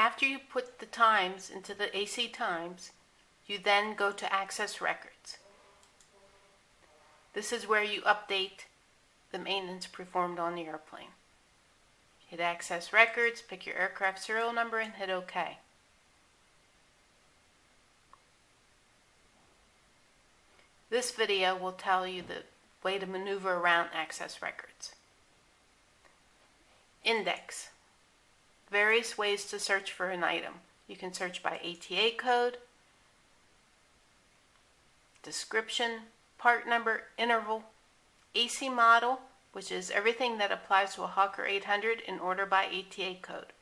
After you put the times into the AC times, you then go to Access Records. This is where you update the maintenance performed on the airplane. Hit Access Records, pick your aircraft serial number, and hit OK. This video will tell you the way to maneuver around Access Records. Index. Various ways to search for an item. You can search by ATA code, description, part number, interval, AC model, which is everything that applies to a Hawker 800 in order by ATA code.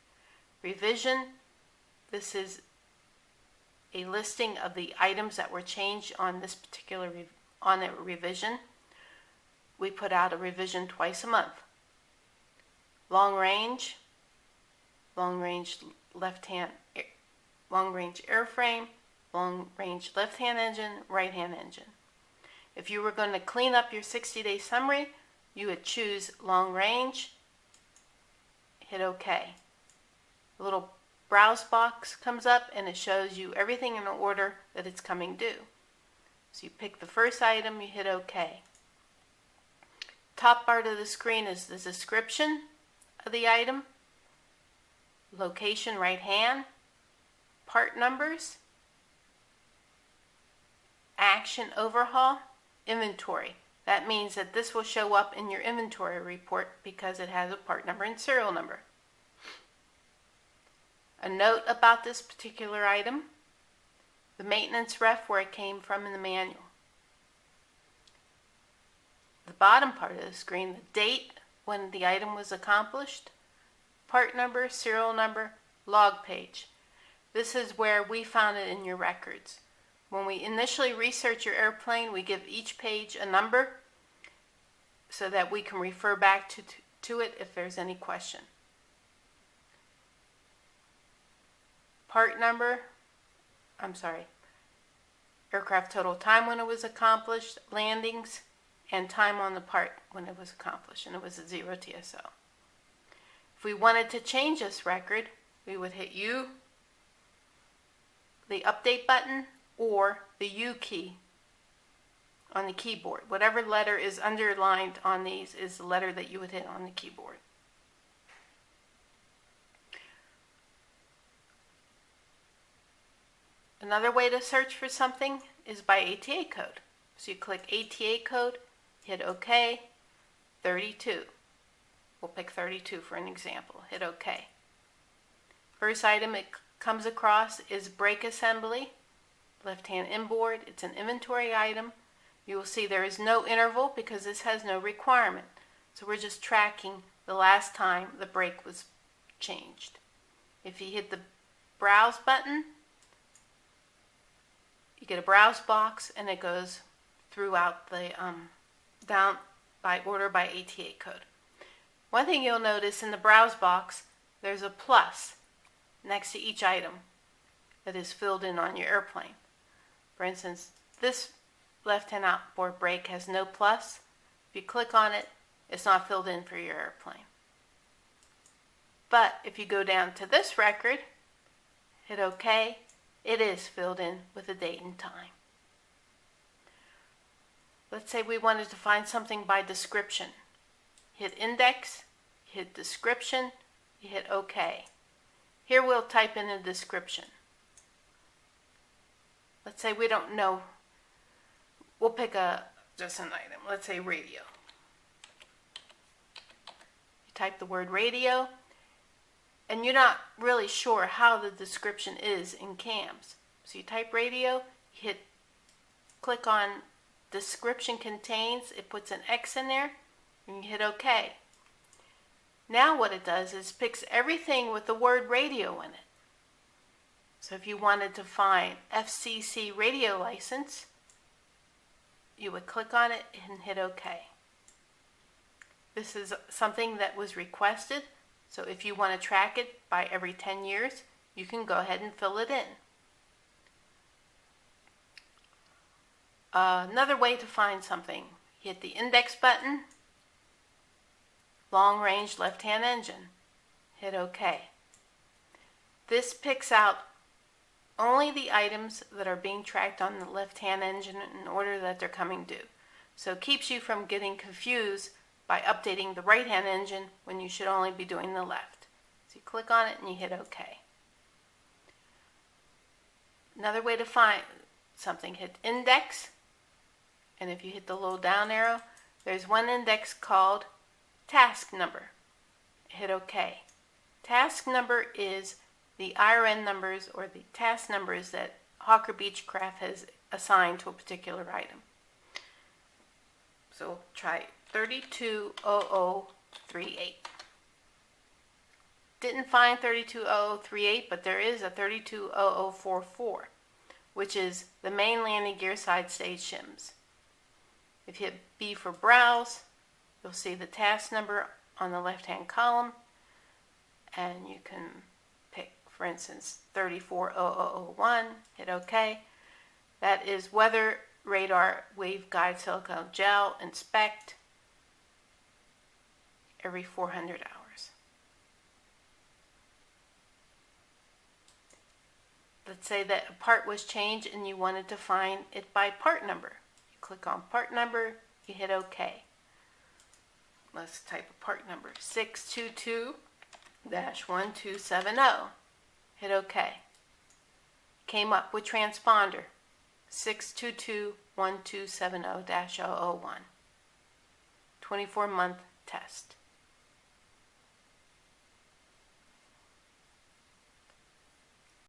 Revision. This is a listing of the items that were changed on this particular revision. We put out a revision twice a month. Long range left-hand, long range airframe, long range left-hand engine, right-hand engine. If you were going to clean up your 60-day summary, you would choose long range, hit OK. A little browse box comes up and it shows you everything in the order that it's coming due. So you pick the first item, you hit OK. Top part of the screen is the description of the item, location right hand, part numbers, action overhaul, inventory. That means that this will show up in your inventory report because it has a part number and serial number. A note about this particular item, the maintenance ref where it came from in the manual. The bottom part of the screen, the date when the item was accomplished, part number, serial number, log page. This is where we found it in your records. When we initially research your airplane, we give each page a number so that we can refer back to it if there's any question. Part number, aircraft total time when it was accomplished, landings, and time on the part when it was accomplished, and it was a 0 TSO. If we wanted to change this record, we would hit U, the update button, or the U key on the keyboard. Whatever letter is underlined on these is the letter that you would hit on the keyboard. Another way to search for something is by ATA code. So you click ATA code, hit OK, 32. We'll pick 32 for an example. Hit OK. First item it comes across is brake assembly, left-hand inboard. It's an inventory item. You will see there is no interval because this has no requirement. So we're just tracking the last time the brake was changed. If you hit the browse button, you get a browse box and it goes throughout the down by order by ATA code. One thing you'll notice in the browse box, there's a plus next to each item that is filled in on your airplane. For instance, this left-hand outboard brake has no plus. If you click on it, it's not filled in for your airplane. But if you go down to this record, hit OK, it is filled in with a date and time. Let's say we wanted to find something by description. Hit index, hit description, you hit OK. Here we'll type in a description. Let's say we don't know. We'll pick just an item. Let's say radio. You type the word radio, and you're not really sure how the description is in CAMS. So you type radio, click on description contains, it puts an X in there, and you hit OK. Now what it does is picks everything with the word radio in it. So if you wanted to find FCC radio license, you would click on it and hit OK. This is something that was requested, so if you want to track it by every 10 years, you can go ahead and fill it in. Another way to find something, hit the index button, long range left-hand engine, hit OK. This picks out only the items that are being tracked on the left-hand engine in order that they're coming due. So it keeps you from getting confused by updating the right-hand engine when you should only be doing the left. So you click on it and you hit OK. Another way to find something, hit index, and if you hit the little down arrow, there's one index called task number. Hit OK. Task number is the IRN numbers or the task numbers that Hawker Beechcraft has assigned to a particular item. So try 320038. Didn't find 320038, but there is a 320044, which is the main landing gear side stage shims. If you hit B for browse, you'll see the task number on the left-hand column, and you can pick, for instance, 340001, hit OK. That is weather radar waveguide silicone gel inspect every 400 hours. Let's say that a part was changed and you wanted to find it by part number. You click on part number, you hit OK. Let's type a part number, 622-1270. Hit OK. Came up with transponder, 622-1270-001. 24-month test.